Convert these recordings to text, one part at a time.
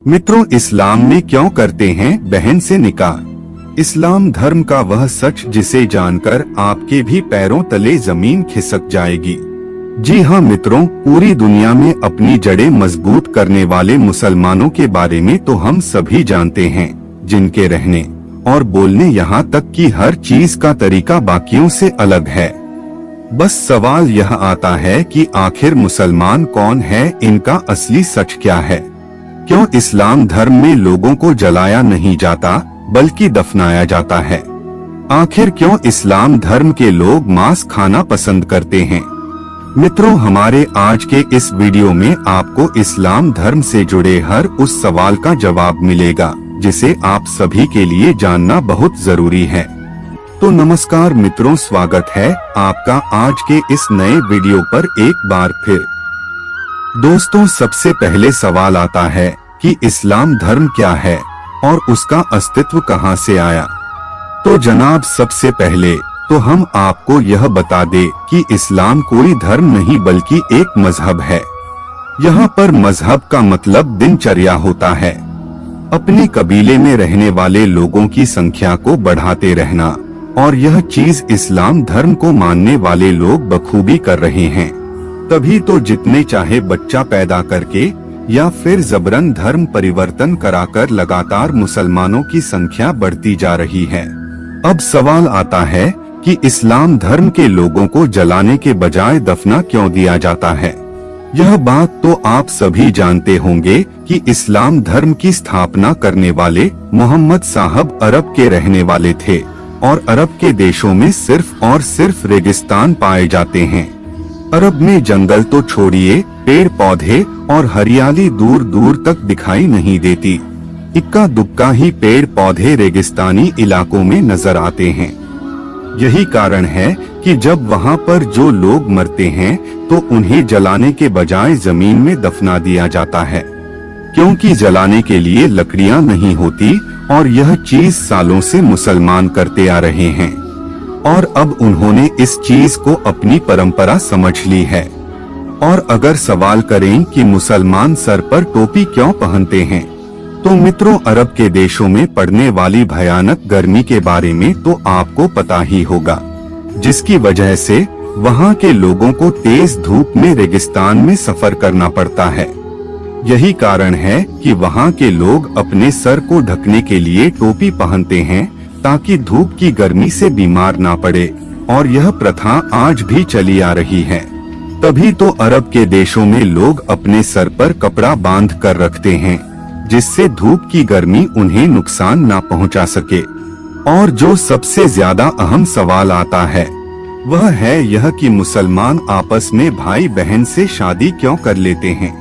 मित्रों, इस्लाम में क्यों करते हैं बहन से निकाह? इस्लाम धर्म का वह सच जिसे जानकर आपके भी पैरों तले जमीन खिसक जाएगी। जी हाँ मित्रों, पूरी दुनिया में अपनी जड़ें मजबूत करने वाले मुसलमानों के बारे में तो हम सभी जानते हैं, जिनके रहने और बोलने यहाँ तक कि हर चीज का तरीका बाकियों से अलग है। बस सवाल यह आता है कि आखिर मुसलमान कौन है, इनका असली सच क्या है? क्यों इस्लाम धर्म में लोगों को जलाया नहीं जाता बल्कि दफनाया जाता है? आखिर क्यों इस्लाम धर्म के लोग मांस खाना पसंद करते हैं? मित्रों, हमारे आज के इस वीडियो में आपको इस्लाम धर्म से जुड़े हर उस सवाल का जवाब मिलेगा जिसे आप सभी के लिए जानना बहुत जरूरी है। तो नमस्कार मित्रों, स्वागत है आपका आज के इस नए वीडियो पर एक बार फिर। दोस्तों, सबसे पहले सवाल आता है कि इस्लाम धर्म क्या है और उसका अस्तित्व कहां से आया। तो जनाब, सबसे पहले तो हम आपको यह बता दें कि इस्लाम कोई धर्म नहीं बल्कि एक मजहब है। यहाँ पर मजहब का मतलब दिनचर्या होता है। अपने कबीले में रहने वाले लोगों की संख्या को बढ़ाते रहना, और यह चीज इस्लाम धर्म को मानने वाले लोग बखूबी कर रहे हैं। तभी तो जितने चाहे बच्चा पैदा करके या फिर जबरन धर्म परिवर्तन कराकर लगातार मुसलमानों की संख्या बढ़ती जा रही है। अब सवाल आता है कि इस्लाम धर्म के लोगों को जलाने के बजाय दफना क्यों दिया जाता है। यह बात तो आप सभी जानते होंगे कि इस्लाम धर्म की स्थापना करने वाले मोहम्मद साहब अरब के रहने वाले थे, और अरब के देशों में सिर्फ और सिर्फ रेगिस्तान पाए जाते हैं। अरब में जंगल तो छोड़िए, पेड़ पौधे और हरियाली दूर दूर तक दिखाई नहीं देती। इक्का दुक्का ही पेड़ पौधे रेगिस्तानी इलाकों में नजर आते हैं। यही कारण है कि जब वहाँ पर जो लोग मरते हैं तो उन्हें जलाने के बजाय जमीन में दफना दिया जाता है, क्योंकि जलाने के लिए लकड़ियाँ नहीं होती, और यह चीज सालों से मुसलमान करते आ रहे हैं, और अब उन्होंने इस चीज को अपनी परंपरा समझ ली है। और अगर सवाल करें कि मुसलमान सर पर टोपी क्यों पहनते हैं, तो मित्रों, अरब के देशों में पड़ने वाली भयानक गर्मी के बारे में तो आपको पता ही होगा, जिसकी वजह से वहाँ के लोगों को तेज धूप में रेगिस्तान में सफर करना पड़ता है। यही कारण है कि वहाँ के लोग अपने सर को ढकने के लिए टोपी पहनते हैं, ताकि धूप की गर्मी से बीमार ना पड़े, और यह प्रथा आज भी चली आ रही है। तभी तो अरब के देशों में लोग अपने सर पर कपड़ा बांध कर रखते हैं, जिससे धूप की गर्मी उन्हें नुकसान ना पहुंचा सके। और जो सबसे ज्यादा अहम सवाल आता है वह है यह कि मुसलमान आपस में भाई बहन से शादी क्यों कर लेते हैं।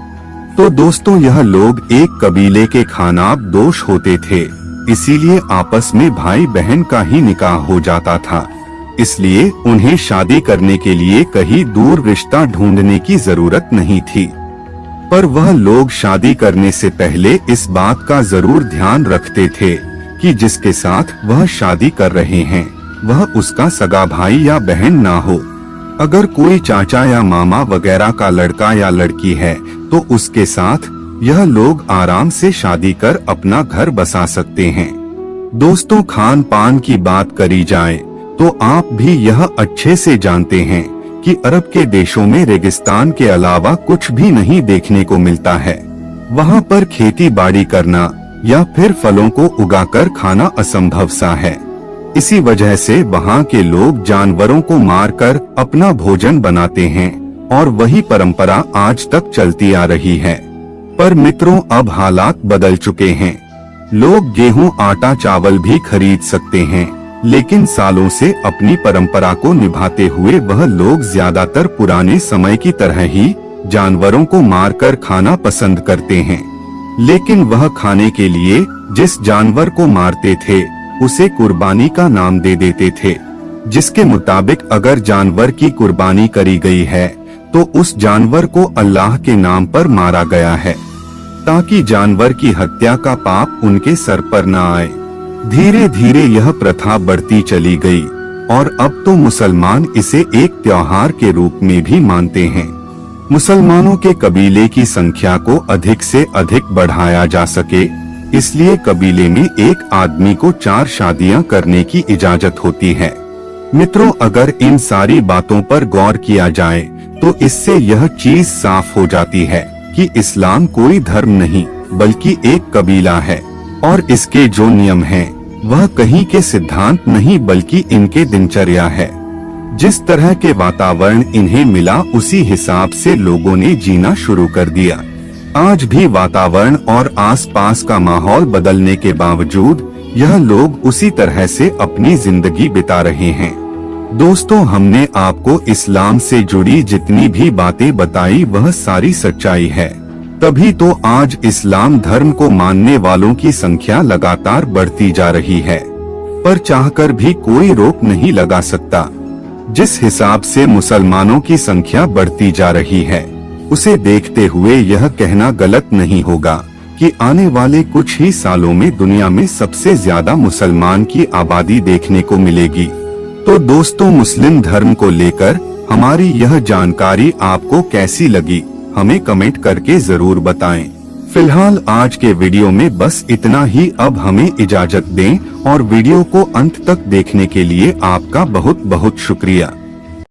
तो दोस्तों, यह लोग एक कबीले के खानाब दोष होते थे, इसीलिए आपस में भाई बहन का ही निकाह हो जाता था। इसलिए उन्हें शादी करने के लिए कहीं दूर रिश्ता ढूंढने की जरूरत नहीं थी। पर वह लोग शादी करने से पहले इस बात का जरूर ध्यान रखते थे कि जिसके साथ वह शादी कर रहे हैं वह उसका सगा भाई या बहन ना हो। अगर कोई चाचा या मामा वगैरह का लड़का या लड़की है तो उसके साथ यह लोग आराम से शादी कर अपना घर बसा सकते हैं। दोस्तों, खान पान की बात करी जाए तो आप भी यह अच्छे से जानते हैं कि अरब के देशों में रेगिस्तान के अलावा कुछ भी नहीं देखने को मिलता है। वहाँ पर खेती बाड़ी करना या फिर फलों को उगाकर खाना असंभव सा है। इसी वजह से वहाँ के लोग जानवरों को मारकर अपना भोजन बनाते हैं, और वही परंपरा आज तक चलती आ रही है। पर मित्रों, अब हालात बदल चुके हैं। लोग गेहूं, आटा, चावल भी खरीद सकते हैं, लेकिन सालों से अपनी परंपरा को निभाते हुए वह लोग ज्यादातर पुराने समय की तरह ही जानवरों को मारकर खाना पसंद करते हैं। लेकिन वह खाने के लिए जिस जानवर को मारते थे उसे कुर्बानी का नाम दे देते थे, जिसके मुताबिक अगर जानवर की कुर्बानी करी गई है तो उस जानवर को अल्लाह के नाम पर मारा गया है, ताकि जानवर की हत्या का पाप उनके सर पर न आए। धीरे धीरे यह प्रथा बढ़ती चली गई, और अब तो मुसलमान इसे एक त्योहार के रूप में भी मानते हैं। मुसलमानों के कबीले की संख्या को अधिक से अधिक बढ़ाया जा सके, इसलिए कबीले में एक आदमी को 4 शादियां करने की इजाजत होती है। मित्रों, अगर इन सारी बातों पर गौर किया जाए तो इससे यह चीज साफ हो जाती है कि इस्लाम कोई धर्म नहीं बल्कि एक कबीला है, और इसके जो नियम हैं वह कहीं के सिद्धांत नहीं बल्कि इनके दिनचर्या है। जिस तरह के वातावरण इन्हें मिला उसी हिसाब से लोगों ने जीना शुरू कर दिया। आज भी वातावरण और आसपास का माहौल बदलने के बावजूद यह लोग उसी तरह से अपनी जिंदगी बिता रहे हैं। दोस्तों, हमने आपको इस्लाम से जुड़ी जितनी भी बातें बताई वह सारी सच्चाई है, तभी तो आज इस्लाम धर्म को मानने वालों की संख्या लगातार बढ़ती जा रही है, पर चाहकर भी कोई रोक नहीं लगा सकता। जिस हिसाब से मुसलमानों की संख्या बढ़ती जा रही है, उसे देखते हुए यह कहना गलत नहीं होगा कि आने वाले कुछ ही सालों में दुनिया में सबसे ज्यादा मुसलमान की आबादी देखने को मिलेगी। तो दोस्तों, मुस्लिम धर्म को लेकर हमारी यह जानकारी आपको कैसी लगी, हमें कमेंट करके जरूर बताएं। फिलहाल आज के वीडियो में बस इतना ही। अब हमें इजाजत दें और वीडियो को अंत तक देखने के लिए आपका बहुत बहुत शुक्रिया।